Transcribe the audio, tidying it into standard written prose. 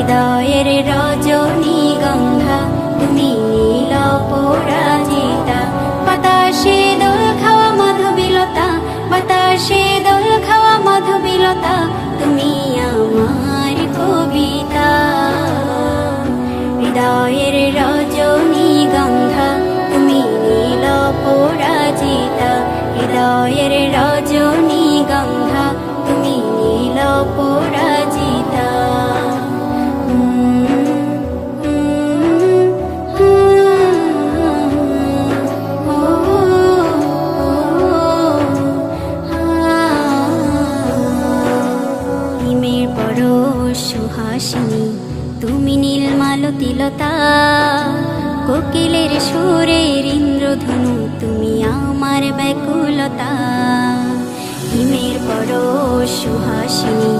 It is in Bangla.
হৃদয়ের রজনীগন্ধা তুমি নীল পরাজিতা। বাতাসে দোল খাওয়া মাধবীলতা, বাতাসে দোল খাওয়া মাধবীলতা, তুমি আমার কবিতা। হৃদয়ের রজনীগন্ধা তুমি নীল পরাজিতা, হৃদয়ের রজনীগন্ধা তুমি নীল পরাজিতা। হিমের পরশ সুহাসিনী তুমি নীলমালতিলতা, কোকিলের সুরের ইন্দ্রধনু তুমি আমার ব্যাকুলতা। হিমের পরশ সুহাসিনী